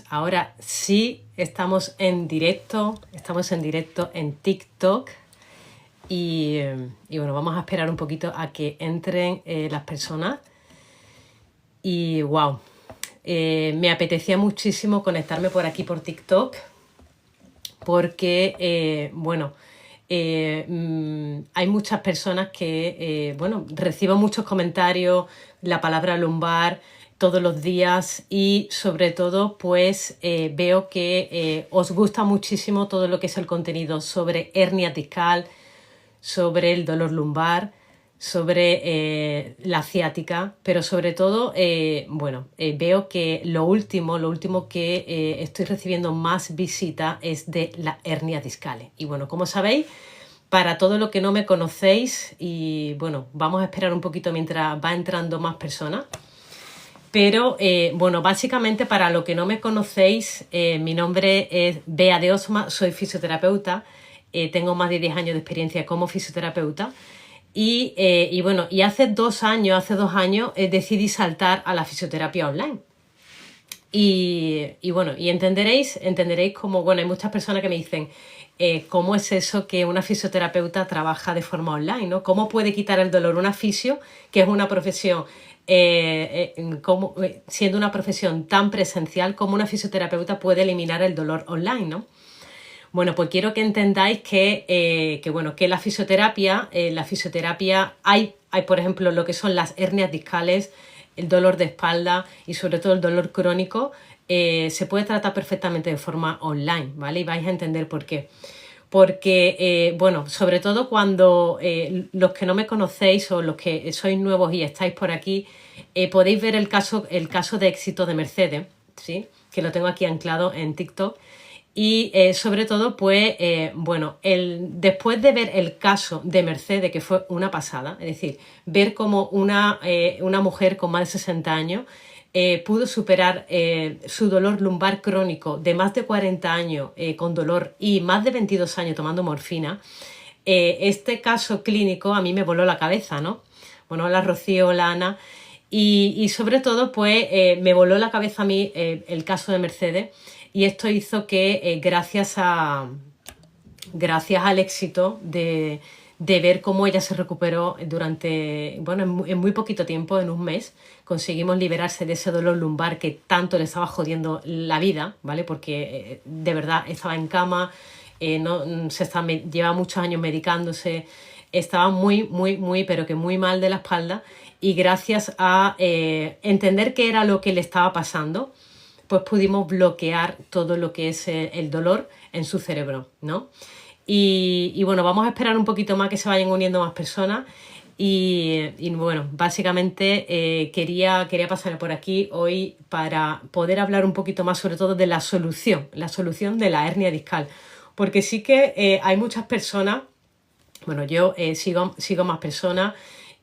Ahora sí estamos en directo en TikTok y bueno, vamos a esperar un poquito a que entren las personas y wow, me apetecía muchísimo conectarme por aquí por TikTok porque hay muchas personas que, recibo muchos comentarios, la palabra lumbar todos los días y sobre todo pues veo que os gusta muchísimo todo lo que es el contenido sobre hernia discal, sobre el dolor lumbar, sobre la ciática, pero sobre todo, veo que lo último que estoy recibiendo más visita es de la hernia discales. Y bueno, como sabéis, para todo lo que no me conocéis, y bueno, vamos a esperar un poquito mientras va entrando más personas. Pero básicamente para lo que no me conocéis, mi nombre es Bea de Osma, soy fisioterapeuta, tengo más de 10 años de experiencia como fisioterapeuta y hace 2 años decidí saltar a la fisioterapia online. Y entenderéis como, hay muchas personas que me dicen, ¿cómo es eso que una fisioterapeuta trabaja de forma online, ¿no? ¿Cómo puede quitar el dolor una fisio, que es una profesión, siendo una profesión tan presencial, como una fisioterapeuta puede eliminar el dolor online, ¿no? Bueno, pues quiero que entendáis que la fisioterapia hay, por ejemplo, lo que son las hernias discales, el dolor de espalda y sobre todo el dolor crónico, se puede tratar perfectamente de forma online, ¿vale? Y vais a entender por qué. Porque, sobre todo cuando los que no me conocéis o los que sois nuevos y estáis por aquí, podéis ver el caso de éxito de Mercedes, ¿sí? Que lo tengo aquí anclado en TikTok. Y sobre todo, después de ver el caso de Mercedes, que fue una pasada, es decir, ver cómo una mujer con más de 60 años pudo superar su dolor lumbar crónico de más de 40 años con dolor y más de 22 años tomando morfina, este caso clínico a mí me voló la cabeza, ¿no? Bueno, hola Rocío, hola Ana. Y sobre todo, me voló la cabeza a mí el caso de Mercedes. Y esto hizo que gracias al éxito de ver cómo ella se recuperó durante, en muy poquito tiempo, en un mes, conseguimos liberarse de ese dolor lumbar que tanto le estaba jodiendo la vida, ¿vale? Porque de verdad estaba en cama, llevaba muchos años medicándose, estaba muy, pero que muy mal de la espalda, y gracias a entender qué era lo que le estaba pasando, pues pudimos bloquear todo lo que es el dolor en su cerebro, ¿no? Y vamos a esperar un poquito más que se vayan uniendo más personas y básicamente quería pasar por aquí hoy para poder hablar un poquito más sobre todo de la solución de la hernia discal, porque sí que hay muchas personas, yo sigo más personas.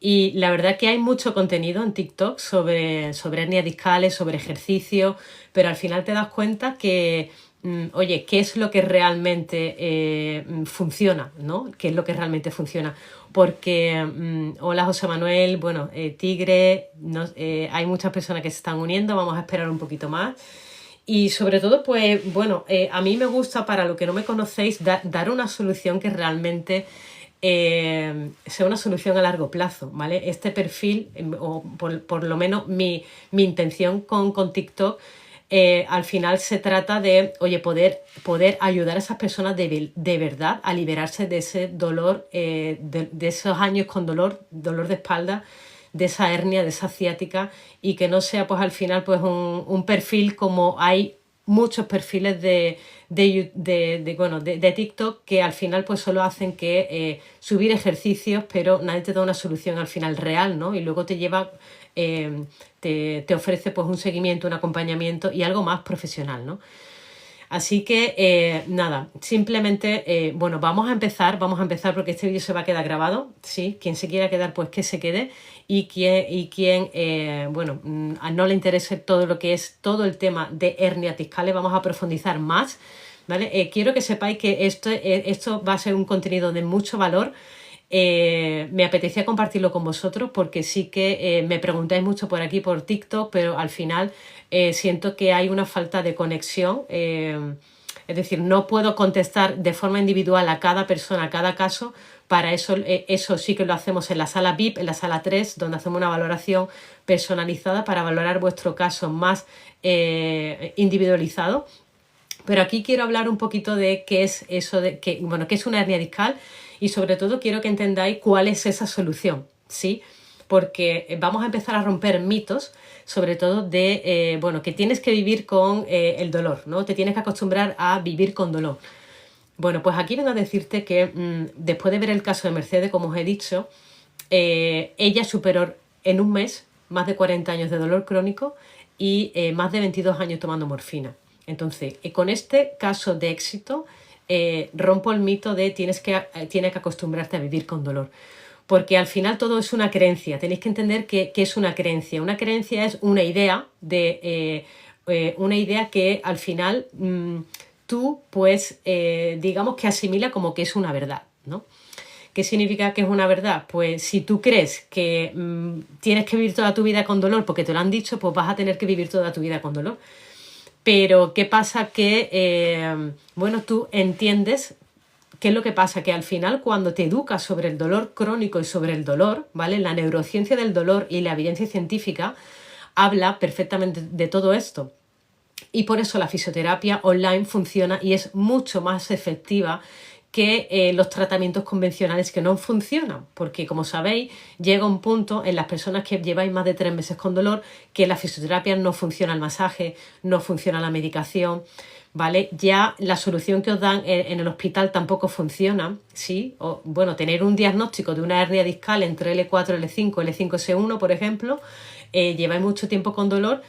Y la verdad que hay mucho contenido en TikTok sobre hernias discales, sobre ejercicio, pero al final te das cuenta que, ¿qué es lo que realmente funciona, ¿no? ¿Qué es lo que realmente funciona? Porque, hola José Manuel, Tigre, hay muchas personas que se están uniendo, vamos a esperar un poquito más. Y sobre todo, a mí me gusta, para lo que no me conocéis, dar una solución que realmente sea una solución a largo plazo, ¿vale? Este perfil, o por lo menos mi intención con TikTok, al final se trata de, poder ayudar a esas personas de verdad a liberarse de ese dolor, de esos años con dolor de espalda, de esa hernia, de esa ciática, y que no sea pues al final pues un perfil como hay muchos perfiles de TikTok, que al final pues solo hacen que subir ejercicios, pero nadie te da una solución al final real, ¿no? Y luego te lleva, te ofrece pues un seguimiento, un acompañamiento y algo más profesional, ¿no? Así que simplemente, vamos a empezar porque este vídeo se va a quedar grabado, ¿sí? Quien se quiera quedar, pues que se quede, y quien no le interese todo lo que es todo el tema de hernias discales, vamos a profundizar más, ¿vale? Quiero que sepáis que esto va a ser un contenido de mucho valor. Me apetecía compartirlo con vosotros porque sí que me preguntáis mucho por aquí, por TikTok, pero al final siento que hay una falta de conexión. Es decir, no puedo contestar de forma individual a cada persona, a cada caso. Para eso, eso sí que lo hacemos en la sala VIP, en la sala 3, donde hacemos una valoración personalizada para valorar vuestro caso más individualizado. Pero aquí quiero hablar un poquito de qué es eso, qué es una hernia discal y sobre todo quiero que entendáis cuál es esa solución, ¿sí? Porque vamos a empezar a romper mitos, sobre todo de, que tienes que vivir con el dolor, ¿no? Te tienes que acostumbrar a vivir con dolor. Bueno, pues aquí vengo a decirte que después de ver el caso de Mercedes, como os he dicho, ella superó en un mes más de 40 años de dolor crónico y más de 22 años tomando morfina. Entonces, con este caso de éxito, rompo el mito de tienes que acostumbrarte a vivir con dolor. Porque al final todo es una creencia. Tenéis que entender qué es una creencia. Una creencia es una idea una idea que al final tú, pues, digamos que asimila como que es una verdad, ¿no? ¿Qué significa que es una verdad? Pues si tú crees que tienes que vivir toda tu vida con dolor porque te lo han dicho, pues vas a tener que vivir toda tu vida con dolor. Pero ¿qué pasa? Que, tú entiendes qué es lo que pasa, que al final cuando te educas sobre el dolor crónico y sobre el dolor, ¿vale? La neurociencia del dolor y la evidencia científica habla perfectamente de todo esto. Y por eso la fisioterapia online funciona y es mucho más efectiva que los tratamientos convencionales que no funcionan, porque como sabéis, llega un punto en las personas que lleváis más de 3 meses con dolor que la fisioterapia no funciona el masaje, no funciona la medicación, ¿vale? Ya la solución que os dan en el hospital tampoco funciona, ¿sí? Tener un diagnóstico de una hernia discal entre L4, L5, L5S1, por ejemplo, lleváis mucho tiempo con dolor,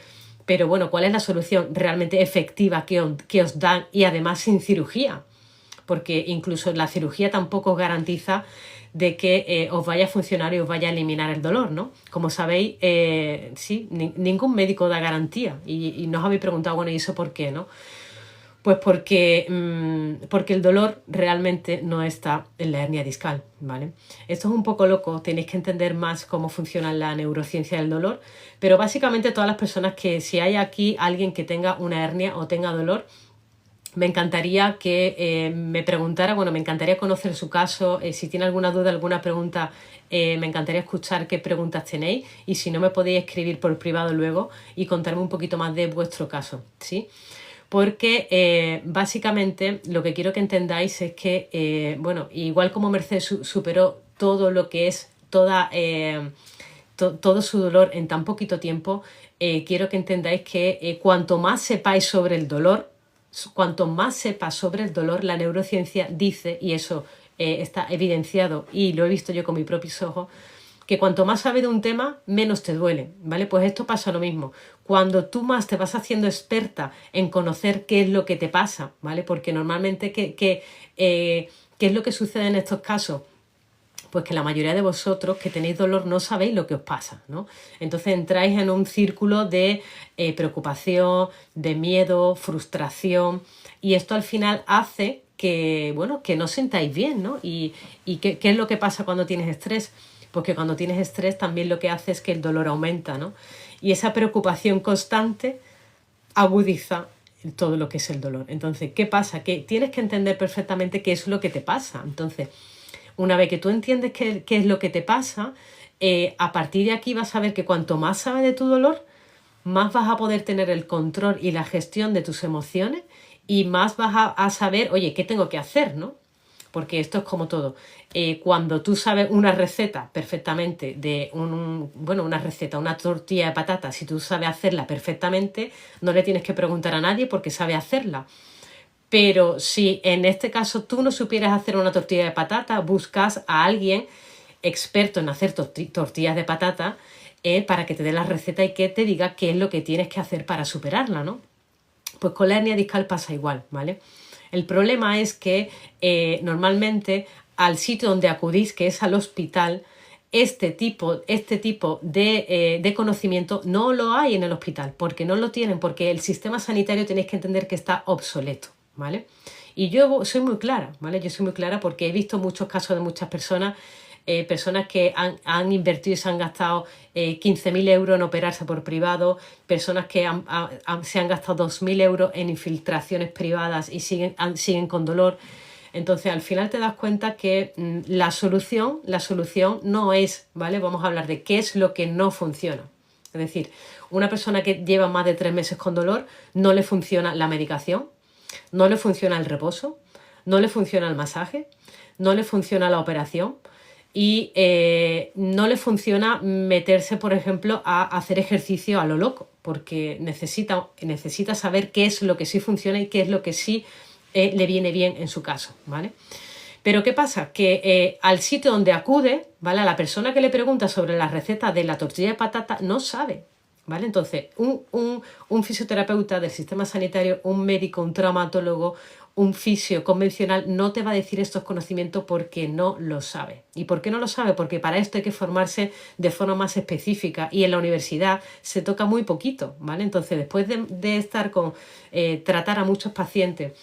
pero bueno, ¿cuál es la solución realmente efectiva que os dan y además sin cirugía? Porque incluso la cirugía tampoco os garantiza de que os vaya a funcionar y os vaya a eliminar el dolor, ¿no? Como sabéis, ningún médico da garantía y nos habéis preguntado, bueno, ¿y eso por qué, no? Pues porque el dolor realmente no está en la hernia discal, ¿vale? Esto es un poco loco, tenéis que entender más cómo funciona la neurociencia del dolor, pero básicamente todas las personas que, si hay aquí alguien que tenga una hernia o tenga dolor, me encantaría que me preguntara, me encantaría conocer su caso, si tiene alguna duda, alguna pregunta, me encantaría escuchar qué preguntas tenéis y si no me podéis escribir por privado luego y contarme un poquito más de vuestro caso, ¿sí? Porque básicamente lo que quiero que entendáis es que, igual como Mercedes superó todo lo que es todo su dolor en tan poquito tiempo, quiero que entendáis que cuanto más sepáis sobre el dolor, cuanto más sepas sobre el dolor, la neurociencia dice, y eso está evidenciado y lo he visto yo con mis propios ojos, que cuanto más sabes de un tema, menos te duele, ¿vale? Pues esto pasa lo mismo. Cuando tú más te vas haciendo experta en conocer qué es lo que te pasa, ¿vale? Porque normalmente, ¿qué es lo que sucede en estos casos? Pues que la mayoría de vosotros que tenéis dolor no sabéis lo que os pasa, ¿no? Entonces entráis en un círculo de preocupación, de miedo, frustración, y esto al final hace que no sentáis bien, ¿no? ¿Y qué es lo que pasa cuando tienes estrés? Porque cuando tienes estrés también lo que hace es que el dolor aumenta, ¿no? Y esa preocupación constante agudiza todo lo que es el dolor. Entonces, ¿qué pasa? Que tienes que entender perfectamente qué es lo que te pasa. Entonces, una vez que tú entiendes qué es lo que te pasa, a partir de aquí vas a ver que cuanto más sabes de tu dolor, más vas a poder tener el control y la gestión de tus emociones y más vas a saber, oye, ¿qué tengo que hacer, no? Porque esto es como todo. Cuando tú sabes una receta perfectamente de una receta, una tortilla de patatas, si tú sabes hacerla perfectamente, no le tienes que preguntar a nadie porque sabe hacerla. Pero si en este caso tú no supieras hacer una tortilla de patata, buscas a alguien experto en hacer tortillas de patata para que te dé la receta y que te diga qué es lo que tienes que hacer para superarla, ¿no? Pues con la hernia discal pasa igual, ¿vale? El problema es que normalmente al sitio donde acudís, que es al hospital, este tipo de conocimiento no lo hay en el hospital, porque no lo tienen, porque el sistema sanitario tenéis que entender que está obsoleto, ¿vale? Y yo soy muy clara, ¿vale? Yo soy muy clara porque he visto muchos casos de muchas personas personas que han invertido y se han gastado 15.000 euros en operarse por privado, personas que se han gastado 2.000 euros en infiltraciones privadas y siguen con dolor. Entonces, al final te das cuenta que la solución no es, ¿vale? Vamos a hablar de qué es lo que no funciona. Es decir, una persona que lleva más de 3 meses con dolor, no le funciona la medicación, no le funciona el reposo, no le funciona el masaje, no le funciona la operación y no le funciona meterse, por ejemplo, a hacer ejercicio a lo loco, porque necesita saber qué es lo que sí funciona y qué es lo que sí le viene bien en su caso, ¿vale? Pero ¿qué pasa? Que al sitio donde acude, ¿vale? A la persona que le pregunta sobre la receta de la tortilla de patata no sabe, ¿vale? Entonces, un fisioterapeuta del sistema sanitario, un médico, un traumatólogo, un fisio convencional no te va a decir estos conocimientos porque no lo sabe. ¿Y por qué no lo sabe? Porque para esto hay que formarse de forma más específica y en la universidad se toca muy poquito, ¿vale? Entonces, después de estar tratar a muchos pacientes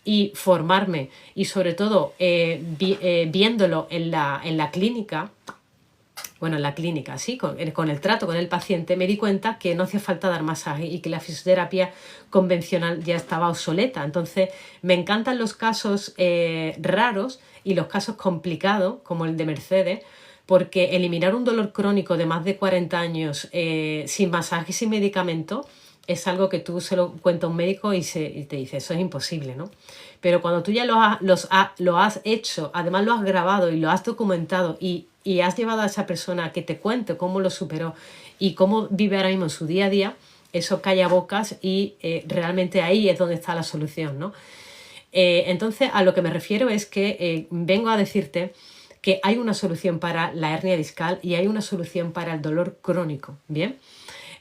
y formarme y sobre todo viéndolo en la clínica, bueno, en la clínica, sí, con el trato con el paciente, me di cuenta que no hacía falta dar masaje y que la fisioterapia convencional ya estaba obsoleta. Entonces, me encantan los casos raros y los casos complicados, como el de Mercedes, porque eliminar un dolor crónico de más de 40 años sin masaje y sin medicamento es algo que tú se lo cuentas a un médico y te dice, eso es imposible, ¿no? Pero cuando tú ya lo has hecho, además lo has grabado y lo has documentado y has llevado a esa persona a que te cuente cómo lo superó y cómo vive ahora mismo en su día a día, eso calla bocas y realmente ahí es donde está la solución, ¿no? Entonces, a lo que me refiero es que vengo a decirte que hay una solución para la hernia discal y hay una solución para el dolor crónico, ¿bien?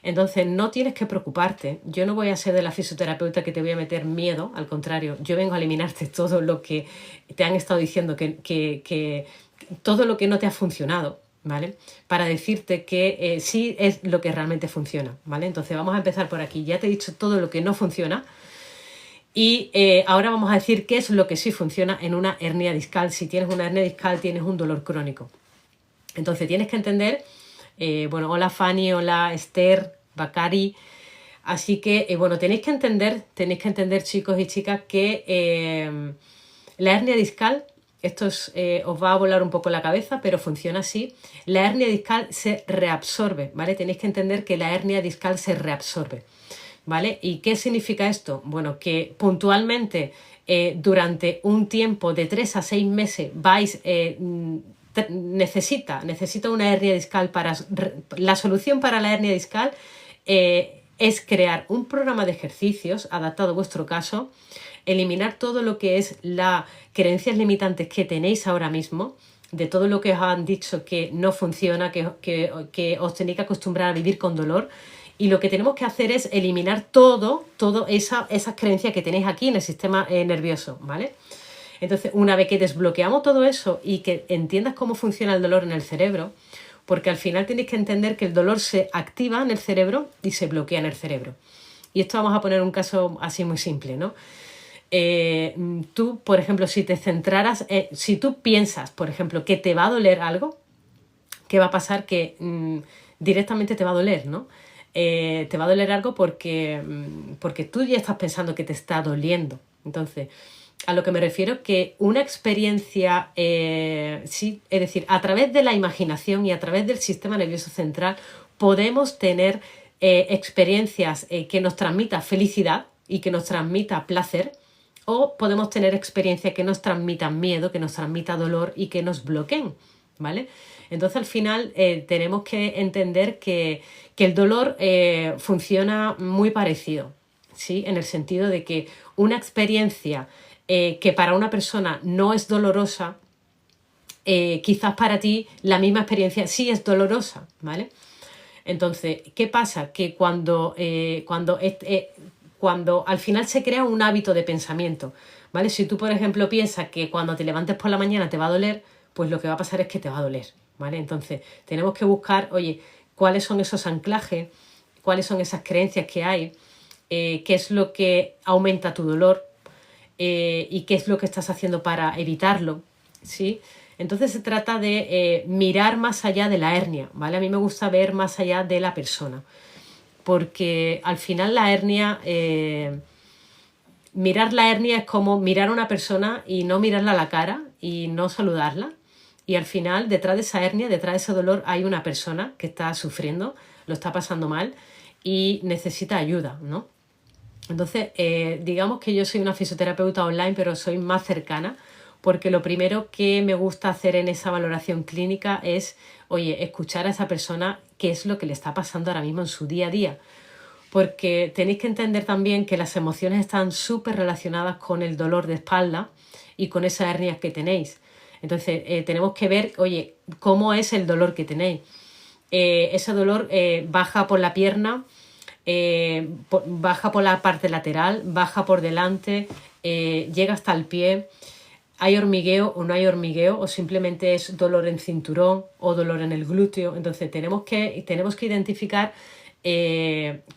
Entonces, no tienes que preocuparte. Yo no voy a ser de la fisioterapeuta que te voy a meter miedo, al contrario, yo vengo a eliminarte todo lo que te han estado diciendo, que todo lo que no te ha funcionado, ¿vale? Para decirte que sí es lo que realmente funciona, ¿vale? Entonces, vamos a empezar por aquí. Ya te he dicho todo lo que no funciona y ahora vamos a decir qué es lo que sí funciona en una hernia discal. Si tienes una hernia discal, tienes un dolor crónico. Entonces, tienes que entender... bueno, hola Fanny, hola Esther, Bakari. Así que, bueno, tenéis que entender, chicos y chicas, que la hernia discal, esto os va a volar un poco la cabeza, pero funciona así. La hernia discal se reabsorbe, ¿vale? Tenéis que entender que la hernia discal se reabsorbe, ¿vale? ¿Y qué significa esto? Bueno, que puntualmente durante un tiempo de 3 a 6 meses vais... necesita una hernia discal la solución para la hernia discal es crear un programa de ejercicios adaptado a vuestro caso, eliminar todo lo que es las creencias limitantes que tenéis ahora mismo, de todo lo que os han dicho que no funciona, que os tenéis que acostumbrar a vivir con dolor. Y lo que tenemos que hacer es eliminar todo esas creencias que tenéis aquí en el sistema nervioso, ¿vale? Entonces, una vez que desbloqueamos todo eso y que entiendas cómo funciona el dolor en el cerebro, porque al final tenéis que entender que el dolor se activa en el cerebro y se bloquea en el cerebro. Y esto vamos a poner un caso así muy simple, ¿no? Tú, por ejemplo, si te centraras, si tú piensas, por ejemplo, que te va a doler algo, ¿qué va a pasar? Que directamente te va a doler, ¿no? Te va a doler algo porque tú ya estás pensando que te está doliendo. Entonces... a lo que me refiero que una experiencia, sí, es decir, a través de la imaginación y a través del sistema nervioso central podemos tener experiencias que nos transmitan felicidad y que nos transmita placer, o podemos tener experiencias que nos transmitan miedo, que nos transmita dolor y que nos bloqueen, ¿vale? Entonces al final tenemos que entender que el dolor funciona muy parecido, ¿sí? En el sentido de que una experiencia que para una persona no es dolorosa, quizás para ti la misma experiencia sí es dolorosa, ¿vale? Entonces, ¿qué pasa? Que cuando al final se crea un hábito de pensamiento, ¿vale? Si tú, por ejemplo, piensas que cuando te levantes por la mañana te va a doler, pues lo que va a pasar es que te va a doler, ¿vale? Entonces, tenemos que buscar, oye, cuáles son esos anclajes, cuáles son esas creencias que hay, qué es lo que aumenta tu dolor, y qué es lo que estás haciendo para evitarlo, ¿sí? Entonces se trata de mirar más allá de la hernia, ¿vale? A mí me gusta ver más allá de la persona, porque al final la hernia, mirar la hernia es como mirar a una persona y no mirarla a la cara y no saludarla. Y al final, detrás de esa hernia, detrás de ese dolor, hay una persona que está sufriendo, lo está pasando mal y necesita ayuda, ¿no? Entonces, digamos que yo soy una fisioterapeuta online, pero soy más cercana, porque lo primero que me gusta hacer en esa valoración clínica es, oye, escuchar a esa persona qué es lo que le está pasando ahora mismo en su día a día. Porque tenéis que entender también que las emociones están súper relacionadas con el dolor de espalda y con esas hernias que tenéis. Entonces, tenemos que ver, oye, cómo es el dolor que tenéis. Ese dolor baja por la pierna, baja por la parte lateral, baja por delante, llega hasta el pie. ¿Hay hormigueo o no hay hormigueo? ¿O simplemente es dolor en cinturón o dolor en el glúteo? Entonces tenemos que identificar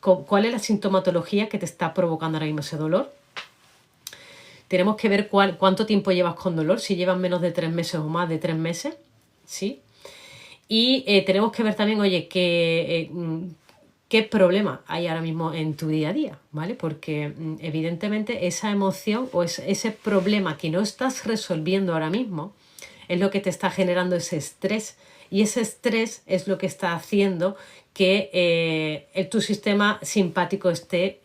cuál es la sintomatología que te está provocando ahora mismo ese dolor. Tenemos que ver cuánto tiempo llevas con dolor, si llevas menos de 3 meses o más de 3 meses, ¿sí? Y tenemos que ver también, oye, qué problema hay ahora mismo en tu día a día, ¿vale? Porque evidentemente esa emoción o ese problema que no estás resolviendo ahora mismo es lo que te está generando ese estrés, y ese estrés es lo que está haciendo que tu sistema simpático esté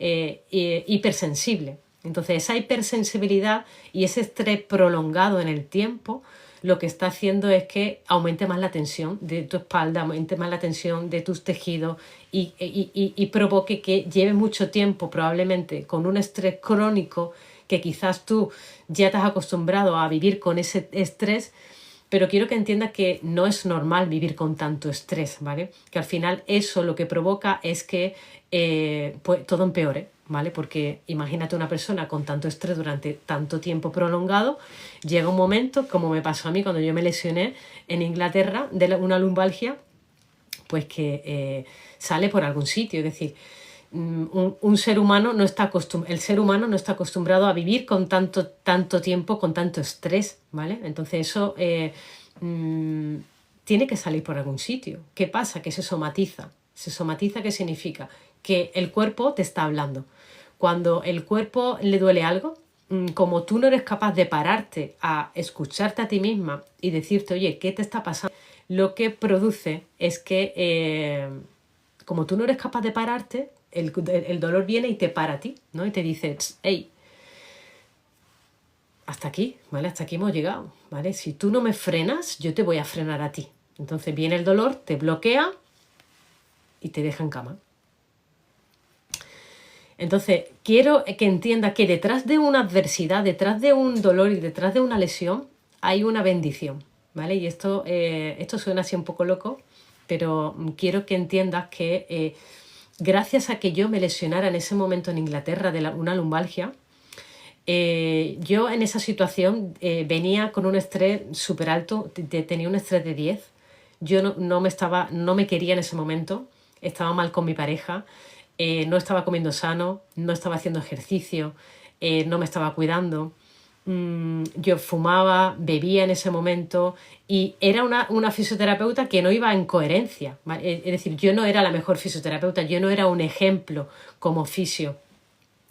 hipersensible. Entonces esa hipersensibilidad y ese estrés prolongado en el tiempo lo que está haciendo es que aumente más la tensión de tu espalda, aumente más la tensión de tus tejidos y provoque que lleve mucho tiempo, probablemente con un estrés crónico, que quizás tú ya te has acostumbrado a vivir con ese estrés, pero quiero que entiendas que no es normal vivir con tanto estrés, ¿vale? Que al final eso lo que provoca es que pues todo empeore, ¿vale? Porque imagínate una persona con tanto estrés durante tanto tiempo prolongado, llega un momento, como me pasó a mí cuando yo me lesioné en Inglaterra de una lumbalgia, pues que sale por algún sitio. Es decir, un ser humano no está el ser humano no está acostumbrado a vivir con tanto tiempo, con tanto estrés, ¿vale? Entonces eso tiene que salir por algún sitio. ¿Qué pasa? Que se somatiza. ¿Se somatiza qué significa? Que el cuerpo te está hablando. Cuando el cuerpo le duele algo, como tú no eres capaz de pararte a escucharte a ti misma y decirte, oye, ¿qué te está pasando? Lo que produce es que, como tú no eres capaz de pararte, el dolor viene y te para a ti, ¿no? Y te dice, hey, hasta aquí, ¿vale? Hasta aquí hemos llegado, ¿vale? Si tú no me frenas, yo te voy a frenar a ti. Entonces viene el dolor, te bloquea y te deja en cama. Entonces, quiero que entiendas que detrás de una adversidad, detrás de un dolor y detrás de una lesión, hay una bendición, ¿vale? Y esto suena así un poco loco, pero quiero que entiendas que gracias a que yo me lesionara en ese momento en Inglaterra de una lumbalgia, yo en esa situación venía con un estrés súper alto, tenía un estrés de 10. Yo no me quería en ese momento, estaba mal con mi pareja, no estaba comiendo sano, no estaba haciendo ejercicio, no me estaba cuidando. Yo fumaba, bebía en ese momento y era una fisioterapeuta que no iba en coherencia, ¿vale? Es decir, yo no era la mejor fisioterapeuta, yo no era un ejemplo como fisio.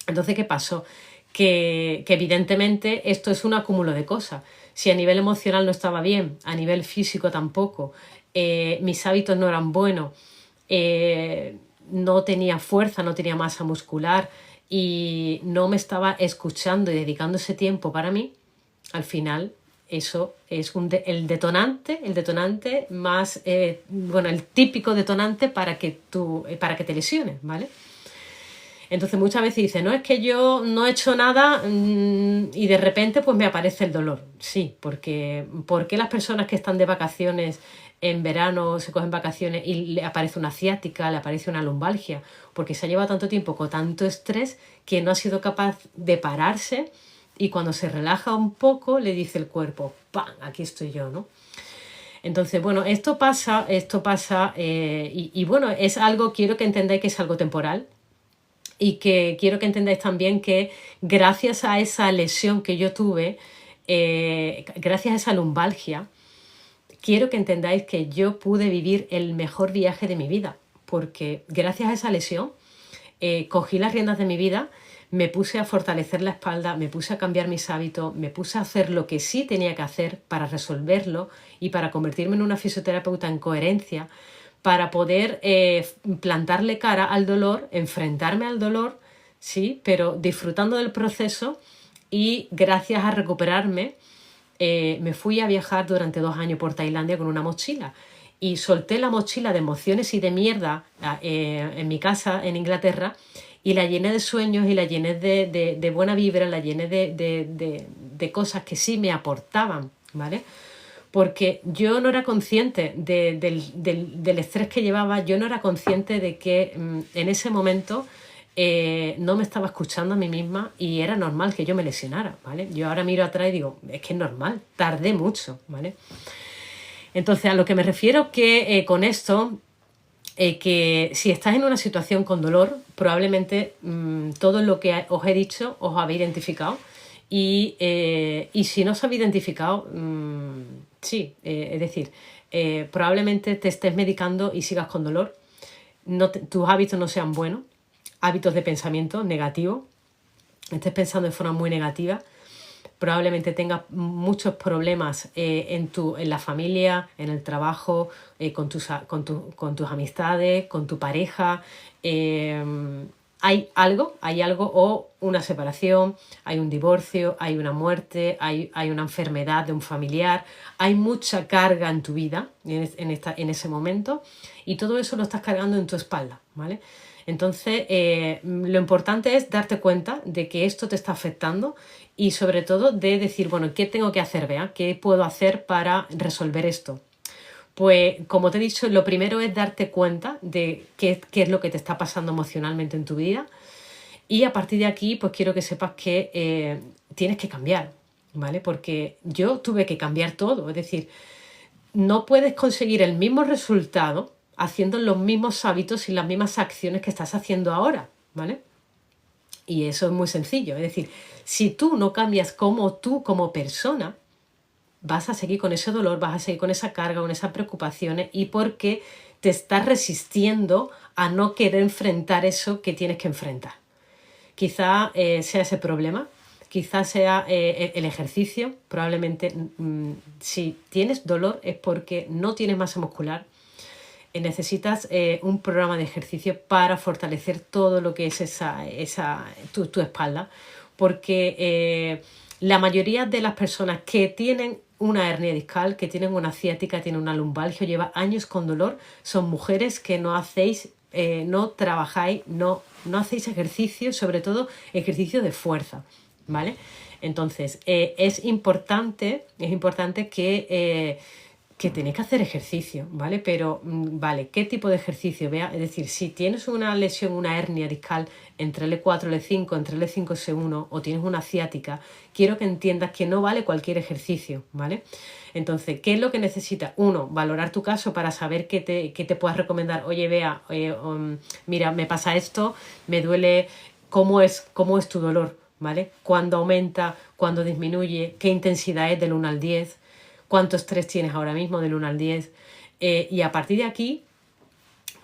Entonces, ¿qué pasó? Que evidentemente esto es un acúmulo de cosas. Si a nivel emocional no estaba bien, a nivel físico tampoco, mis hábitos no eran buenos, no tenía fuerza, no tenía masa muscular y no me estaba escuchando y dedicando ese tiempo para mí, al final eso es el detonante más, el típico detonante para que te lesiones, ¿vale? Entonces muchas veces dicen, no, es que yo no he hecho nada y de repente pues me aparece el dolor. Sí, porque ¿por qué las personas que están de vacaciones en verano se cogen vacaciones y le aparece una ciática, le aparece una lumbalgia? Porque se ha llevado tanto tiempo con tanto estrés que no ha sido capaz de pararse y cuando se relaja un poco le dice el cuerpo, ¡pam! Aquí estoy yo, ¿no? Entonces, bueno, esto pasa y bueno, es algo, quiero que entendáis que es algo temporal. Y que quiero que entendáis también que gracias a esa lesión que yo tuve, gracias a esa lumbalgia, quiero que entendáis que yo pude vivir el mejor viaje de mi vida, porque gracias a esa lesión cogí las riendas de mi vida, me puse a fortalecer la espalda, me puse a cambiar mis hábitos, me puse a hacer lo que sí tenía que hacer para resolverlo y para convertirme en una fisioterapeuta en coherencia, para poder plantarle cara al dolor, enfrentarme al dolor, sí, pero disfrutando del proceso, y gracias a recuperarme me fui a viajar durante 2 años por Tailandia con una mochila. Y solté la mochila de emociones y de mierda en mi casa en Inglaterra, y la llené de sueños y la llené de buena vibra, la llené de cosas que sí me aportaban, ¿vale? Porque yo no era consciente del estrés que llevaba, yo no era consciente de que en ese momento no me estaba escuchando a mí misma, y era normal que yo me lesionara, ¿vale? Yo ahora miro atrás y digo, es que es normal, tardé mucho, ¿vale? Entonces, a lo que me refiero que con esto, que si estás en una situación con dolor, probablemente todo lo que os he dicho os habéis identificado, y si no os habéis identificado, sí, es decir, probablemente te estés medicando y sigas con dolor, tus hábitos no sean buenos, hábitos de pensamiento negativos, estés pensando de forma muy negativa, probablemente tengas muchos problemas en la familia, en el trabajo, con tus amistades, con tu pareja. Hay algo, o una separación, hay un divorcio, hay una muerte, hay una enfermedad de un familiar, hay mucha carga en tu vida en ese momento, y todo eso lo estás cargando en tu espalda, ¿vale? Entonces, lo importante es darte cuenta de que esto te está afectando, y sobre todo de decir, bueno, ¿qué tengo que hacer, Bea? ¿Qué puedo hacer para resolver esto? Pues, como te he dicho, lo primero es darte cuenta de qué es lo que te está pasando emocionalmente en tu vida, y a partir de aquí, pues quiero que sepas que tienes que cambiar, ¿vale? Porque yo tuve que cambiar todo, es decir, no puedes conseguir el mismo resultado haciendo los mismos hábitos y las mismas acciones que estás haciendo ahora, ¿vale? Y eso es muy sencillo, es decir, si tú no cambias tú como persona, vas a seguir con ese dolor, vas a seguir con esa carga, con esas preocupaciones, y porque te estás resistiendo a no querer enfrentar eso que tienes que enfrentar. Quizá sea ese problema, quizá sea el ejercicio. Probablemente si tienes dolor es porque no tienes masa muscular. Necesitas un programa de ejercicio para fortalecer todo lo que es tu espalda, porque la mayoría de las personas que tienen una hernia discal, que tienen una ciática, tienen una lumbalgia, lleva años con dolor, son mujeres que no hacéis, no trabajáis, no hacéis ejercicio, sobre todo ejercicio de fuerza, ¿vale? Entonces, es importante que tenéis que hacer ejercicio, ¿vale? Pero, ¿vale? ¿Qué tipo de ejercicio? Vea, es decir, si tienes una lesión, una hernia discal entre L4 y L5, entre L5 y S1, o tienes una ciática, quiero que entiendas que no vale cualquier ejercicio, ¿vale? Entonces, ¿qué es lo que necesitas? Uno, valorar tu caso para saber qué te puedas recomendar. Oye, Bea, mira, me pasa esto, me duele, ¿cómo es tu dolor? ¿Vale? ¿Cuándo aumenta? ¿Cuándo disminuye? ¿Qué intensidad es del 1 al 10? ¿Cuánto estrés tienes ahora mismo del 1 al 10? Y a partir de aquí,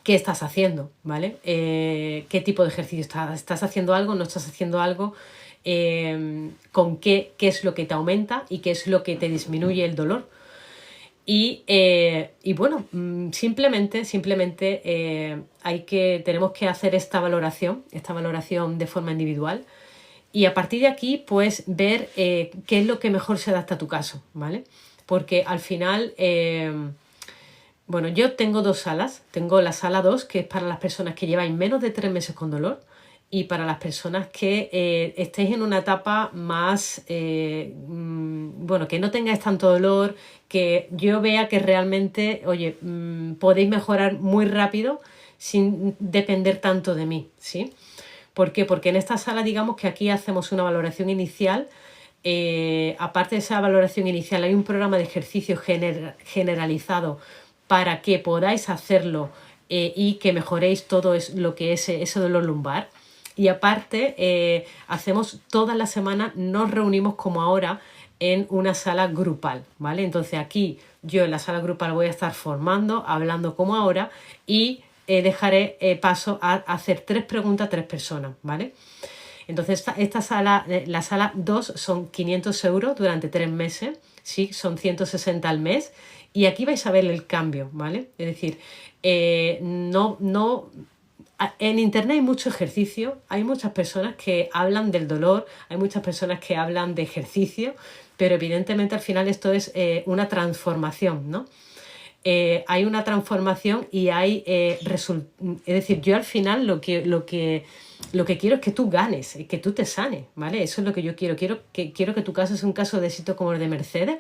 ¿qué estás haciendo? ¿Vale? ¿Qué tipo de ejercicio estás haciendo? ¿Algo? ¿No estás haciendo algo? ¿Con qué es lo que te aumenta y qué es lo que te disminuye el dolor? Y bueno, simplemente tenemos que hacer esta valoración de forma individual, y a partir de aquí, pues ver qué es lo que mejor se adapta a tu caso, ¿vale? Porque al final, bueno, yo tengo 2 salas. Tengo la sala 2, que es para las personas que lleváis menos de 3 meses con dolor, y para las personas que estéis en una etapa más, bueno, que no tengáis tanto dolor, que yo vea que realmente, oye, podéis mejorar muy rápido sin depender tanto de mí, ¿sí? ¿Por qué? Porque en esta sala, digamos que aquí hacemos una valoración inicial. Aparte de esa valoración inicial, hay un programa de ejercicio generalizado para que podáis hacerlo y que mejoréis todo lo que es ese dolor lumbar. Y aparte, hacemos todas las semanas, nos reunimos como ahora en una sala grupal, ¿vale? Entonces aquí yo en la sala grupal voy a estar formando, hablando como ahora, y dejaré paso a hacer 3 preguntas a 3 personas, ¿vale? Entonces esta sala, la sala 2 son 500 euros durante 3 meses, ¿sí? Son 160 al mes, y aquí vais a ver el cambio, ¿vale? Es decir, en internet hay mucho ejercicio, hay muchas personas que hablan del dolor, hay muchas personas que hablan de ejercicio, pero evidentemente al final esto es una transformación, ¿no? Hay una transformación y hay es decir, yo al final lo que quiero es que tú ganes, que tú te sanes, ¿vale? Eso es lo que yo quiero. Quiero que tu caso sea un caso de éxito como el de Mercedes,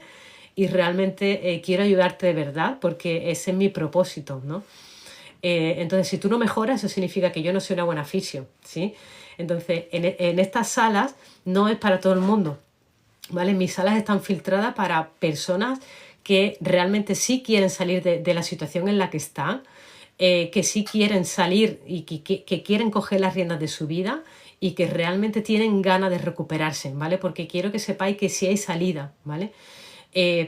y realmente quiero ayudarte de verdad, porque ese es mi propósito, ¿no? Entonces, si tú no mejoras, eso significa que yo no soy una buena fisio, ¿sí? Entonces, en estas salas no es para todo el mundo, ¿vale? Mis salas están filtradas para personas que realmente sí quieren salir de la situación en la que están, que sí quieren salir y que quieren coger las riendas de su vida y que realmente tienen ganas de recuperarse, ¿vale? Porque quiero que sepáis que sí hay salida, ¿vale?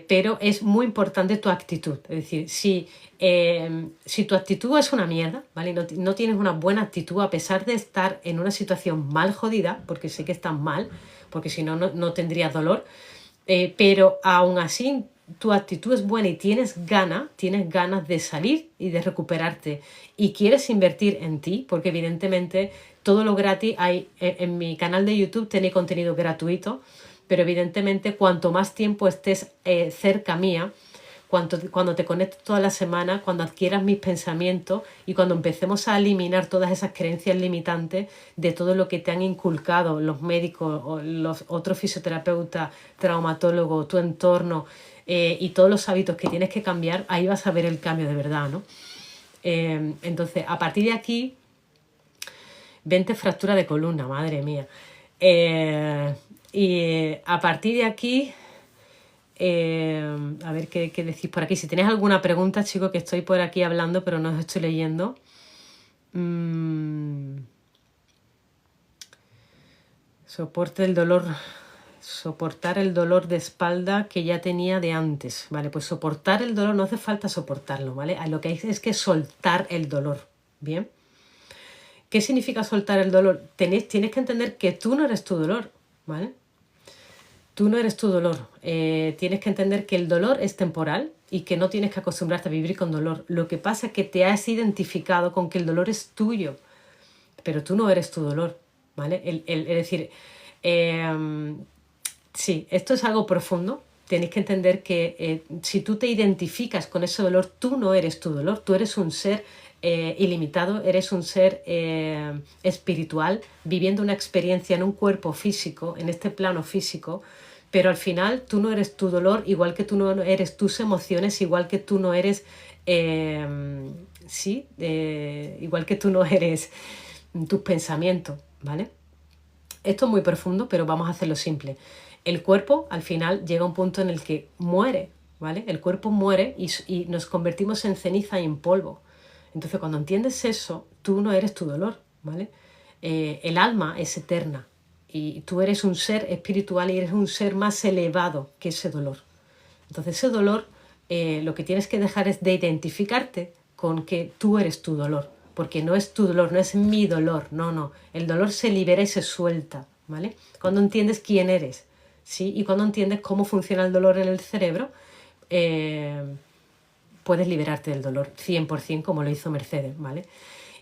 Pero es muy importante tu actitud. Es decir, si tu actitud es una mierda, ¿vale? No tienes una buena actitud a pesar de estar en una situación mal jodida, porque sé que estás mal, porque si no, no tendrías dolor, pero aún así tu actitud es buena y tienes ganas de salir y de recuperarte y quieres invertir en ti, porque evidentemente todo lo gratis hay en mi canal de YouTube, tenéis contenido gratuito, pero evidentemente cuanto más tiempo estés cerca mía, cuando te conectes toda la semana, cuando adquieras mis pensamientos y cuando empecemos a eliminar todas esas creencias limitantes de todo lo que te han inculcado los médicos o los otros fisioterapeutas, traumatólogos, tu entorno, y todos los hábitos que tienes que cambiar, ahí vas a ver el cambio de verdad, ¿no? Entonces, a partir de aquí, 20 fracturas de columna, madre mía. Y a partir de aquí, a ver qué decís por aquí. Si tenéis alguna pregunta, chicos, que estoy por aquí hablando, pero no os estoy leyendo. Soporte el dolor. Soportar el dolor de espalda que ya tenía de antes. Vale, pues soportar el dolor no hace falta soportarlo, ¿vale? Lo que hay es que soltar el dolor. Bien. ¿Qué significa soltar el dolor? Tienes que entender que tú no eres tu dolor, ¿vale? Tú no eres tu dolor. Tienes que entender que el dolor es temporal y que no tienes que acostumbrarte a vivir con dolor. Lo que pasa es que te has identificado con que el dolor es tuyo, pero tú no eres tu dolor, ¿vale? Es decir, sí, esto es algo profundo. Tienes que entender que si tú te identificas con ese dolor, tú no eres tu dolor. Tú eres un ser ilimitado, eres un ser espiritual, viviendo una experiencia en un cuerpo físico, en este plano físico, pero al final tú no eres tu dolor, igual que tú no eres tus emociones, igual que tú no eres, igual que tú no eres tus pensamientos, ¿vale? Esto es muy profundo, pero vamos a hacerlo simple. El cuerpo al final llega a un punto en el que muere, ¿vale? El cuerpo muere y nos convertimos en ceniza y en polvo. Entonces, cuando entiendes eso, tú no eres tu dolor, ¿vale? El alma es eterna y tú eres un ser espiritual y eres un ser más elevado que ese dolor. Entonces, ese dolor, lo que tienes que dejar es de identificarte con que tú eres tu dolor, porque no es tu dolor, no es mi dolor, no. El dolor se libera y se suelta, ¿vale? Cuando entiendes quién eres, ¿sí? Y cuando entiendes cómo funciona el dolor en el cerebro, puedes liberarte del dolor 100%, como lo hizo Mercedes, ¿vale?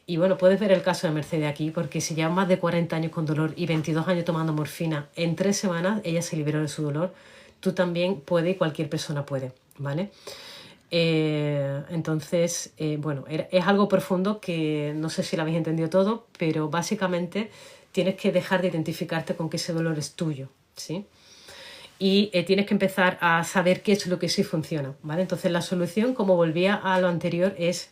Y bueno, puedes ver el caso de Mercedes aquí, porque si lleva más de 40 años con dolor y 22 años tomando morfina, en 3 semanas ella se liberó de su dolor. Tú también puedes y cualquier persona puede, ¿vale? Entonces, bueno, es algo profundo que no sé si lo habéis entendido todo, pero básicamente tienes que dejar de identificarte con que ese dolor es tuyo, ¿sí? Y tienes que empezar a saber qué es lo que sí funciona, ¿vale? Entonces la solución, como volvía a lo anterior, es,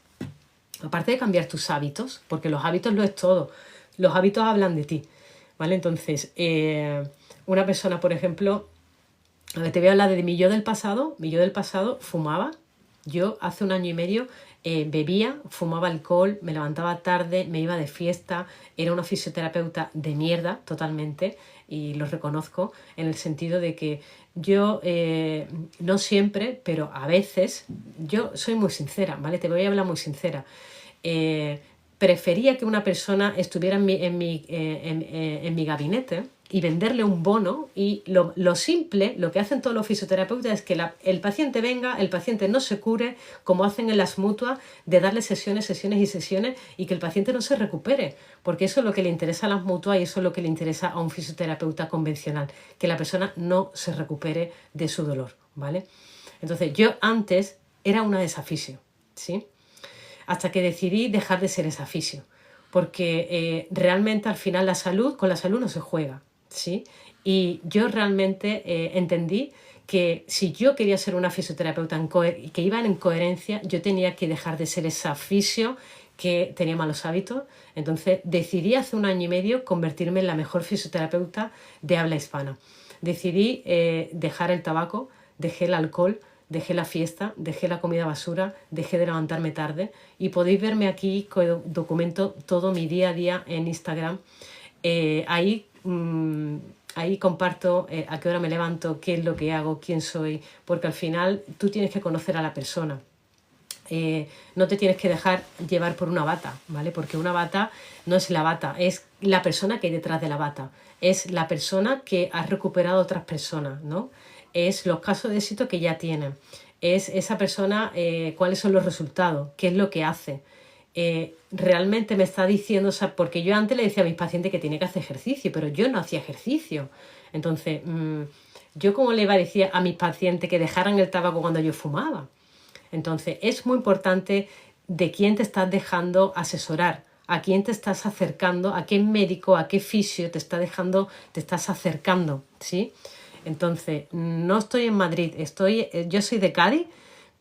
aparte de cambiar tus hábitos, porque los hábitos lo es todo, los hábitos hablan de ti, ¿vale? Entonces, una persona, por ejemplo, a ver, te voy a hablar de mi yo del pasado. Mi yo del pasado fumaba. Yo hace 1 año y medio bebía, fumaba alcohol, me levantaba tarde, me iba de fiesta, era una fisioterapeuta de mierda totalmente y lo reconozco en el sentido de que yo, no siempre, pero a veces, yo soy muy sincera, ¿vale? Te voy a hablar muy sincera. Eh, Prefería que una persona estuviera en mi gabinete y venderle un bono, y lo simple, lo que hacen todos los fisioterapeutas es que el paciente venga, el paciente no se cure, como hacen en las mutuas, de darle sesiones, sesiones y sesiones, y que el paciente no se recupere, porque eso es lo que le interesa a las mutuas y eso es lo que le interesa a un fisioterapeuta convencional, que la persona no se recupere de su dolor, ¿vale? Entonces yo antes era una desafisio, ¿sí? Hasta que decidí dejar de ser esa fisio, porque realmente al final con la salud no se juega, ¿sí? Y yo realmente entendí que si yo quería ser una fisioterapeuta que iba en coherencia, yo tenía que dejar de ser esa fisio que tenía malos hábitos. Entonces decidí hace 1 año y medio convertirme en la mejor fisioterapeuta de habla hispana. Decidí dejar el tabaco, dejé el alcohol, dejé la fiesta, dejé la comida basura, dejé de levantarme tarde, y podéis verme aquí, documento todo mi día a día en Instagram. Ahí comparto a qué hora me levanto, qué es lo que hago, quién soy, porque al final tú tienes que conocer a la persona. No te tienes que dejar llevar por una bata, ¿vale? Porque una bata no es la bata, es la persona que hay detrás de la bata, es la persona que ha recuperado a otras personas, ¿no? Es los casos de éxito que ya tienen, es esa persona, cuáles son los resultados, qué es lo que hace. Realmente me está diciendo, o sea, porque yo antes le decía a mis pacientes que tenía que hacer ejercicio, pero yo no hacía ejercicio. Entonces, yo como le iba a decir a mis pacientes que dejaran el tabaco cuando yo fumaba. Entonces, es muy importante de quién te estás dejando asesorar, a quién te estás acercando, a qué médico, a qué fisio te estás acercando, ¿sí? Entonces, no estoy en Madrid, yo soy de Cádiz,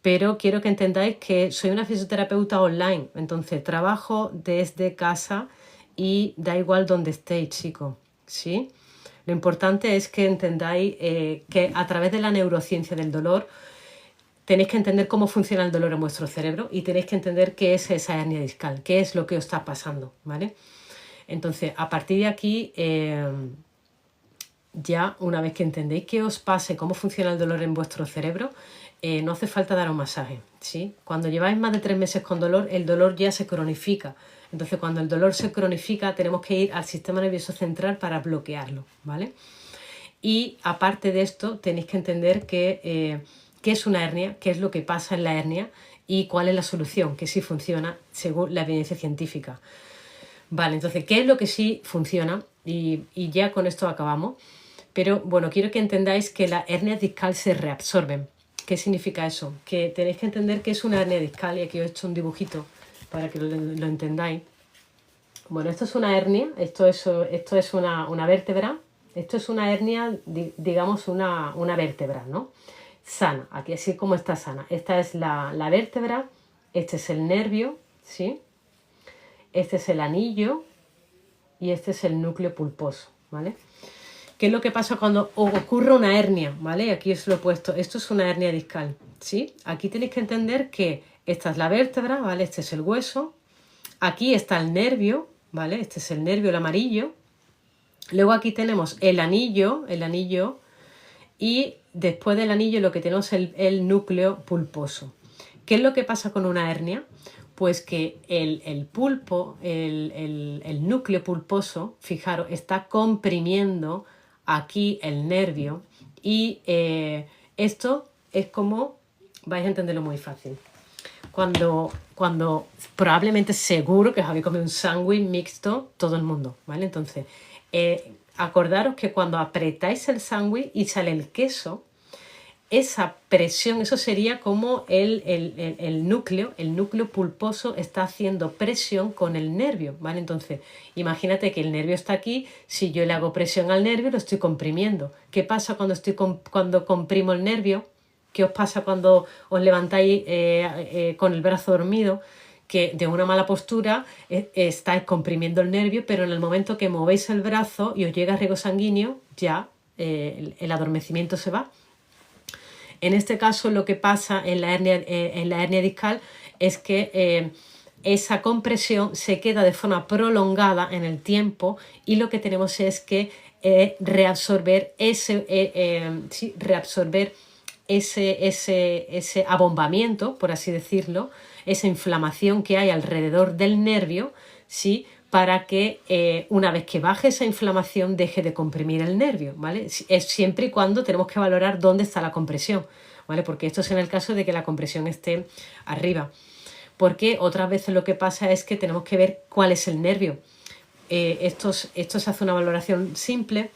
pero quiero que entendáis que soy una fisioterapeuta online. Entonces, trabajo desde casa y da igual donde estéis, chicos, ¿sí? Lo importante es que entendáis que a través de la neurociencia del dolor tenéis que entender cómo funciona el dolor en vuestro cerebro y tenéis que entender qué es esa hernia discal, qué es lo que os está pasando, ¿vale? Entonces, a partir de aquí, ya una vez que entendéis qué os pasa y cómo funciona el dolor en vuestro cerebro, no hace falta dar un masaje, ¿sí? Cuando lleváis más de 3 meses con dolor, el dolor ya se cronifica. Entonces, cuando el dolor se cronifica, tenemos que ir al sistema nervioso central para bloquearlo, ¿vale? Y aparte de esto, tenéis que entender qué es una hernia, qué es lo que pasa en la hernia y cuál es la solución, que sí funciona según la evidencia científica. Vale, entonces, ¿qué es lo que sí funciona? Y ya con esto acabamos. Pero bueno, quiero que entendáis que las hernias discales se reabsorben. ¿Qué significa eso? Que tenéis que entender qué es una hernia discal, y aquí os he hecho un dibujito para que lo entendáis. Bueno, esto es una hernia, esto es una vértebra, esto es una hernia, digamos una vértebra, ¿no? Sana, aquí así como está sana. Esta es la vértebra, este es el nervio, ¿sí? Este es el anillo y este es el núcleo pulposo, ¿vale? ¿Qué es lo que pasa cuando ocurre una hernia? ¿Vale? Aquí os lo he puesto. Esto es una hernia discal, ¿sí? Aquí tenéis que entender que esta es la vértebra, ¿vale? Este es el hueso. Aquí está el nervio, ¿vale? Este es el nervio, el amarillo. Luego aquí tenemos el anillo, y después del anillo lo que tenemos es el núcleo pulposo. ¿Qué es lo que pasa con una hernia? Pues que el pulpo, el núcleo pulposo, fijaros, está comprimiendo aquí el nervio, y esto es como, vais a entenderlo muy fácil. Cuando probablemente seguro que os habéis comido un sándwich mixto todo el mundo, ¿vale? Entonces, acordaros que cuando apretáis el sándwich y sale el queso, esa presión, eso sería como el núcleo pulposo está haciendo presión con el nervio, ¿vale? Entonces, imagínate que el nervio está aquí, si yo le hago presión al nervio, lo estoy comprimiendo. ¿Qué pasa cuando comprimo el nervio? ¿Qué os pasa cuando os levantáis con el brazo dormido? Que de una mala postura estáis comprimiendo el nervio, pero en el momento que movéis el brazo y os llega riego sanguíneo, ya el adormecimiento se va. En este caso, lo que pasa en la hernia discal es que esa compresión se queda de forma prolongada en el tiempo y lo que tenemos es que reabsorber ese abombamiento, por así decirlo, esa inflamación que hay alrededor del nervio, ¿sí? Para que una vez que baje esa inflamación deje de comprimir el nervio, ¿vale? Es siempre y cuando tenemos que valorar dónde está la compresión, ¿vale? Porque esto es en el caso de que la compresión esté arriba. Porque otras veces lo que pasa es que tenemos que ver cuál es el nervio. Esto se hace una valoración simple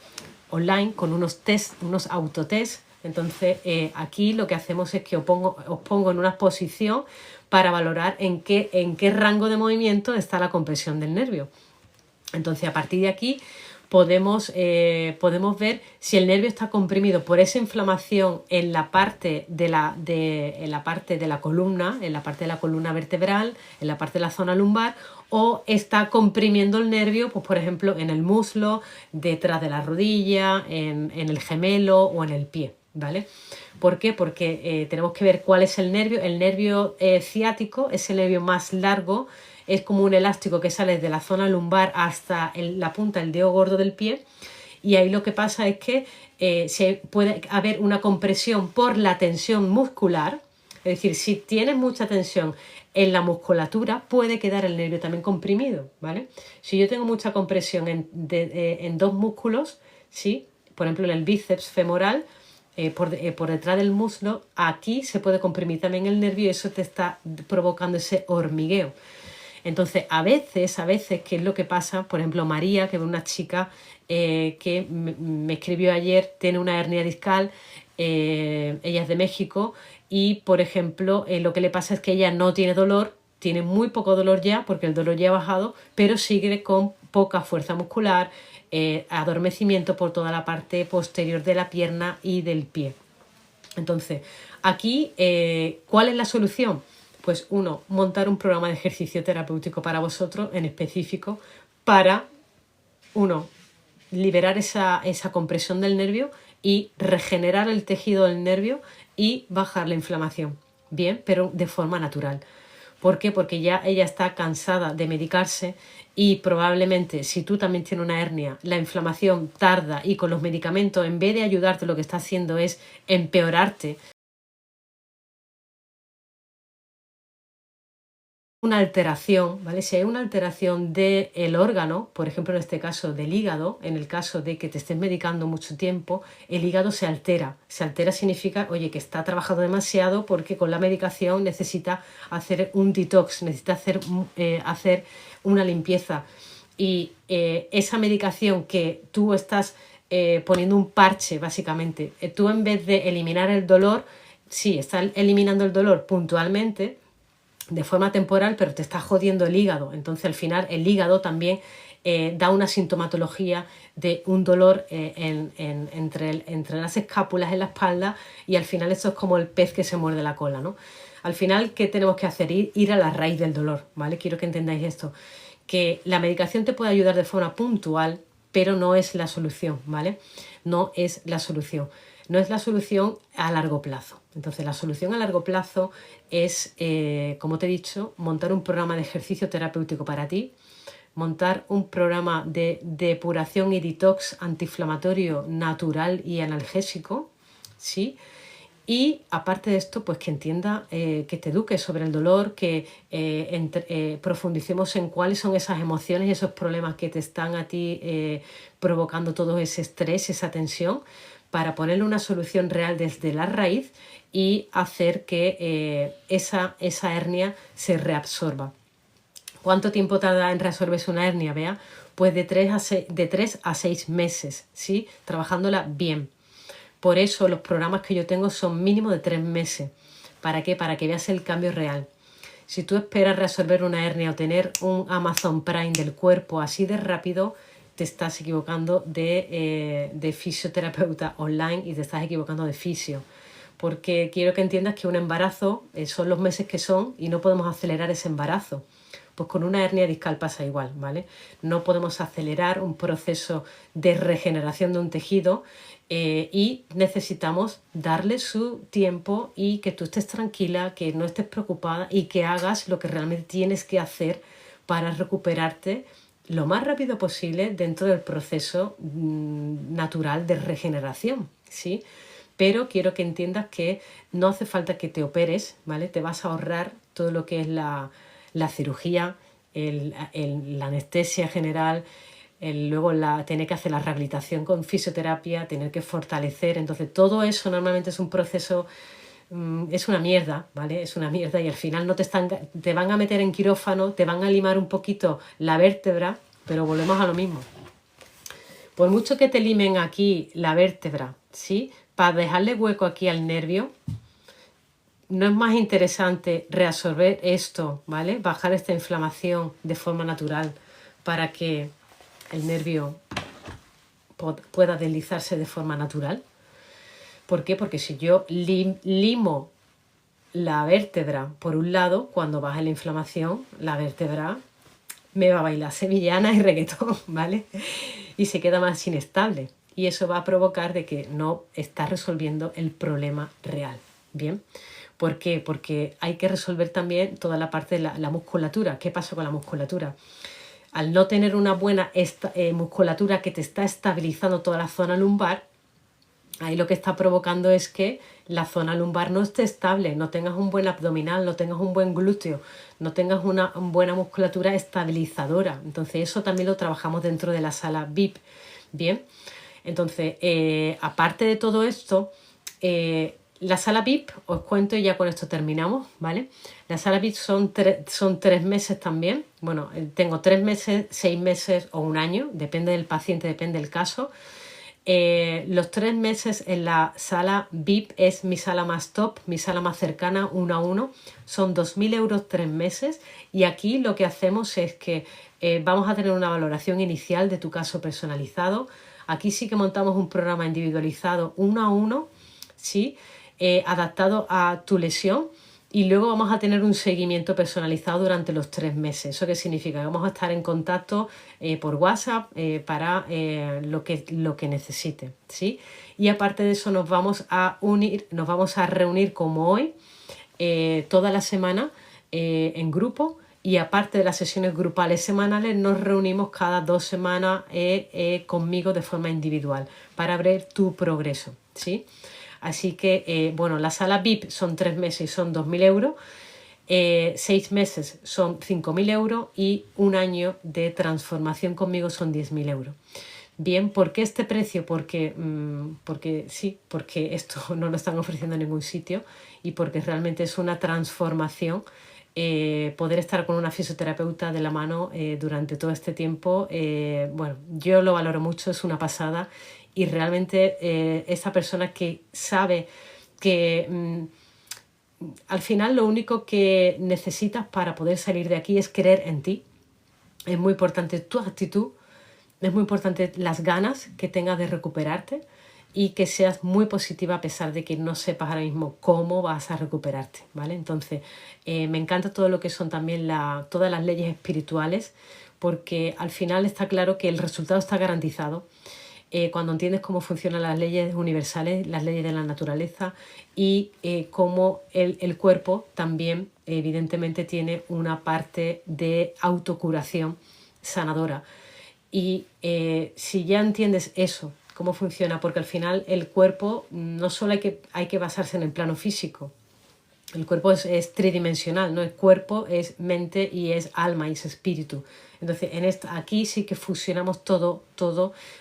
online con unos test, unos autotest. Entonces aquí lo que hacemos es que os pongo en una posición para valorar en qué rango de movimiento está la compresión del nervio. Entonces a partir de aquí podemos ver si el nervio está comprimido por esa inflamación en la parte de la columna, en la parte de la columna vertebral, en la parte de la zona lumbar, o está comprimiendo el nervio, pues por ejemplo en el muslo, detrás de la rodilla, en el gemelo o en el pie, ¿vale? ¿Por qué? Porque tenemos que ver cuál es el nervio. El nervio ciático es el nervio más largo, es como un elástico que sale de la zona lumbar hasta la punta del dedo gordo del pie, y ahí lo que pasa es que puede haber una compresión por la tensión muscular. Es decir, si tienes mucha tensión en la musculatura, puede quedar el nervio también comprimido, ¿vale? Si yo tengo mucha compresión en dos músculos, ¿sí? Por ejemplo en el bíceps femoral, por detrás del muslo, aquí se puede comprimir también el nervio y eso te está provocando ese hormigueo. Entonces, a veces, ¿qué es lo que pasa? Por ejemplo, María, que es una chica que me escribió ayer, tiene una hernia discal, ella es de México y, por ejemplo, lo que le pasa es que ella no tiene dolor, tiene muy poco dolor ya, porque el dolor ya ha bajado, pero sigue con poca fuerza muscular, adormecimiento por toda la parte posterior de la pierna y del pie. Entonces, aquí, ¿cuál es la solución? Pues uno, montar un programa de ejercicio terapéutico para vosotros en específico para, uno, liberar esa compresión del nervio y regenerar el tejido del nervio y bajar la inflamación. Bien, pero de forma natural. ¿Por qué? Porque ya ella está cansada de medicarse y probablemente si tú también tienes una hernia, la inflamación tarda y con los medicamentos, en vez de ayudarte, lo que está haciendo es empeorarte. Una alteración, ¿vale? Si hay una alteración del órgano, por ejemplo en este caso del hígado, en el caso de que te estés medicando mucho tiempo, el hígado se altera. Se altera significa, oye, que está trabajando demasiado porque con la medicación necesita hacer un detox, necesita hacer una limpieza. Y esa medicación que tú estás poniendo un parche, básicamente, tú en vez de eliminar el dolor, sí, estás eliminando el dolor puntualmente, de forma temporal, pero te está jodiendo el hígado. Entonces al final el hígado también da una sintomatología de un dolor entre las escápulas en la espalda, y al final eso es como el pez que se muerde la cola, ¿no? Al final, ¿qué tenemos que hacer? Ir a la raíz del dolor, ¿vale? Quiero que entendáis esto, que la medicación te puede ayudar de forma puntual, pero no es la solución, ¿vale? No es la solución. No es la solución a largo plazo. Entonces, la solución a largo plazo es, como te he dicho, montar un programa de ejercicio terapéutico para ti, montar un programa de depuración y detox antiinflamatorio natural y analgésico, ¿sí? Y aparte de esto, pues que entienda, que te eduque sobre el dolor, que profundicemos en cuáles son esas emociones y esos problemas que te están a ti provocando todo ese estrés, esa tensión, para ponerle una solución real desde la raíz y hacer que esa hernia se reabsorba. ¿Cuánto tiempo tarda en reabsorberse una hernia, Bea? Pues de 3 a 6 meses, ¿sí? Trabajándola bien. Por eso los programas que yo tengo son mínimo de 3 meses. ¿Para qué? Para que veas el cambio real. Si tú esperas resolver una hernia o tener un Amazon Prime del cuerpo así de rápido, te estás equivocando de fisioterapeuta online y te estás equivocando de fisio. Porque quiero que entiendas que un embarazo son los meses que son y no podemos acelerar ese embarazo. Pues con una hernia discal pasa igual, ¿vale? No podemos acelerar un proceso de regeneración de un tejido y necesitamos darle su tiempo y que tú estés tranquila, que no estés preocupada y que hagas lo que realmente tienes que hacer para recuperarte lo más rápido posible dentro del proceso natural de regeneración, ¿sí? Pero quiero que entiendas que no hace falta que te operes, ¿vale? Te vas a ahorrar todo lo que es la cirugía, la anestesia general, luego tener que hacer la rehabilitación con fisioterapia, tener que fortalecer. Entonces todo eso normalmente es un proceso, es una mierda, ¿vale? Es una mierda y al final te van a meter en quirófano, te van a limar un poquito la vértebra, pero volvemos a lo mismo. Por mucho que te limen aquí la vértebra, ¿sí? Para dejarle hueco aquí al nervio, no es más interesante reabsorber esto, ¿vale? Bajar esta inflamación de forma natural para que el nervio pueda deslizarse de forma natural. ¿Por qué? Porque si yo limo la vértebra por un lado, cuando baja la inflamación, la vértebra me va a bailar sevillana y reggaetón, ¿vale? Y se queda más inestable. Y eso va a provocar de que no está resolviendo el problema real. ¿Bien? ¿Por qué? Porque hay que resolver también toda la parte de la musculatura. ¿Qué pasa con la musculatura? Al no tener una buena musculatura que te está estabilizando toda la zona lumbar, ahí lo que está provocando es que la zona lumbar no esté estable, no tengas un buen abdominal, no tengas un buen glúteo, no tengas una buena musculatura estabilizadora. Entonces eso también lo trabajamos dentro de la sala VIP. Bien, entonces aparte de todo esto, la sala VIP, os cuento y ya con esto terminamos, ¿vale? La sala VIP son 3 meses también. Bueno, tengo 3 meses, 6 meses o un año, depende del paciente, depende del caso. Los 3 meses en la sala VIP es mi sala más top, mi sala más cercana, 1 a 1. Son 2.000 euros 3 meses y aquí lo que hacemos es que vamos a tener una valoración inicial de tu caso personalizado. Aquí sí que montamos un programa individualizado 1 a 1, ¿sí? Adaptado a tu lesión. Y luego vamos a tener un seguimiento personalizado durante los 3 meses. ¿Eso qué significa? Que vamos a estar en contacto por WhatsApp para lo que necesite, ¿sí? Y aparte de eso nos vamos a reunir como hoy toda la semana en grupo. Y aparte de las sesiones grupales semanales, nos reunimos cada 2 semanas conmigo de forma individual para ver tu progreso, ¿sí? Así que, bueno, la sala VIP son 3 meses y son 2.000 euros, 6 meses son 5.000 euros y un año de transformación conmigo son 10.000 euros. Bien, ¿por qué este precio? Porque esto no lo están ofreciendo en ningún sitio y porque realmente es una transformación. Poder estar con una fisioterapeuta de la mano durante todo este tiempo, bueno, yo lo valoro mucho, es una pasada. Y realmente esa persona que sabe que al final lo único que necesitas para poder salir de aquí es creer en ti. Es muy importante tu actitud, es muy importante las ganas que tengas de recuperarte y que seas muy positiva a pesar de que no sepas ahora mismo cómo vas a recuperarte, ¿vale? Entonces, me encanta todo lo que son también todas las leyes espirituales, porque al final está claro que el resultado está garantizado. Cuando entiendes cómo funcionan las leyes universales, las leyes de la naturaleza y cómo el cuerpo también evidentemente tiene una parte de autocuración sanadora. Y si ya entiendes eso, cómo funciona, porque al final el cuerpo no solo hay que basarse en el plano físico. El cuerpo es tridimensional, no es cuerpo, es mente y es alma y es espíritu. Entonces, aquí sí que fusionamos todo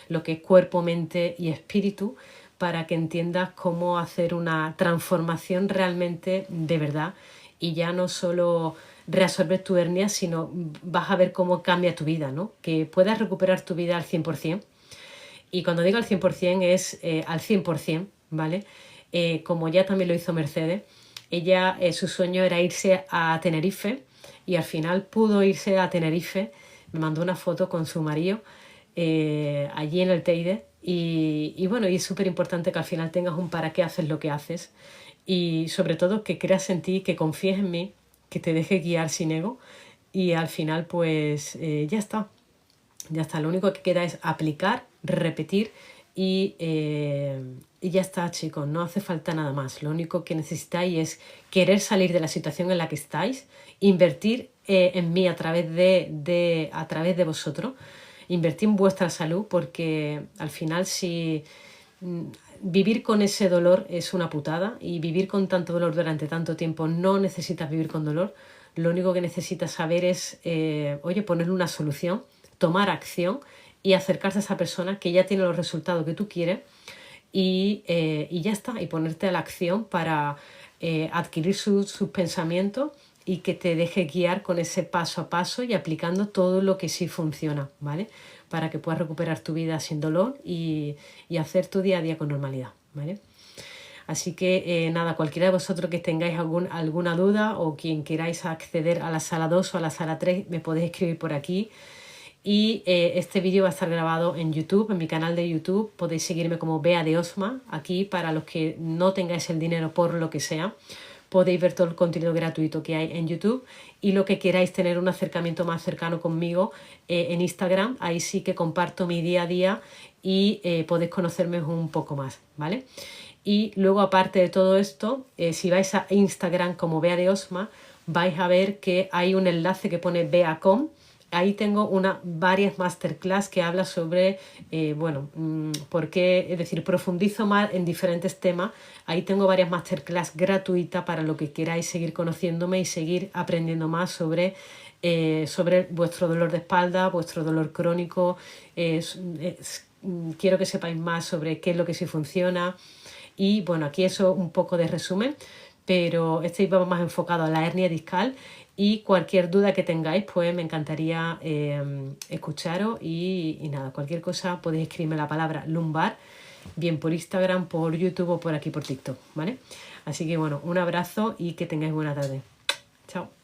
lo que es cuerpo, mente y espíritu para que entiendas cómo hacer una transformación realmente de verdad y ya no solo reabsorber tu hernia, sino vas a ver cómo cambia tu vida, ¿no? Que puedas recuperar tu vida al 100%. Y cuando digo al 100% es al 100%, ¿vale? Como ya también lo hizo Mercedes. Ella, su sueño era irse a Tenerife y al final pudo irse a Tenerife. Me mandó una foto con su marido allí en el Teide y bueno, y es súper importante que al final tengas un para qué haces lo que haces y sobre todo que creas en ti, que confíes en mí, que te dejes guiar sin ego y al final pues ya está. Ya está, lo único que queda es aplicar, repetir y ya está, chicos, no hace falta nada más. Lo único que necesitáis es querer salir de la situación en la que estáis, invertir en mí a través de vosotros, invertir en vuestra salud, porque al final si vivir con ese dolor es una putada, y vivir con tanto dolor durante tanto tiempo, no necesitas vivir con dolor. Lo único que necesitas saber es, oye, ponerle una solución, tomar acción y acercarse a esa persona que ya tiene los resultados que tú quieres y ya está, y ponerte a la acción para adquirir sus pensamientos y que te deje guiar con ese paso a paso y aplicando todo lo que sí funciona, ¿vale? Para que puedas recuperar tu vida sin dolor y hacer tu día a día con normalidad, ¿vale? Así que nada, cualquiera de vosotros que tengáis alguna duda o quien queráis acceder a la sala 2 o a la sala 3, me podéis escribir por aquí. Y este vídeo va a estar grabado en YouTube, en mi canal de YouTube. Podéis seguirme como Bea de Osma, aquí para los que no tengáis el dinero por lo que sea. Podéis ver todo el contenido gratuito que hay en YouTube, y lo que queráis tener un acercamiento más cercano conmigo en Instagram, ahí sí que comparto mi día a día y podéis conocerme un poco más, ¿vale? Y luego, aparte de todo esto, si vais a Instagram como Bea de Osma, vais a ver que hay un enlace que pone Beacom. Ahí tengo varias masterclass que habla sobre, por qué, es decir, profundizo más en diferentes temas. Ahí tengo varias masterclass gratuitas para lo que queráis seguir conociéndome y seguir aprendiendo más sobre vuestro dolor de espalda, vuestro dolor crónico. Quiero que sepáis más sobre qué es lo que sí funciona. Y bueno, aquí eso un poco de resumen, pero este va más enfocado a la hernia discal. Y cualquier duda que tengáis, pues me encantaría escucharos y nada, cualquier cosa podéis escribirme la palabra lumbar, bien por Instagram, por YouTube o por aquí por TikTok, ¿vale? Así que bueno, un abrazo y que tengáis buena tarde. Chao.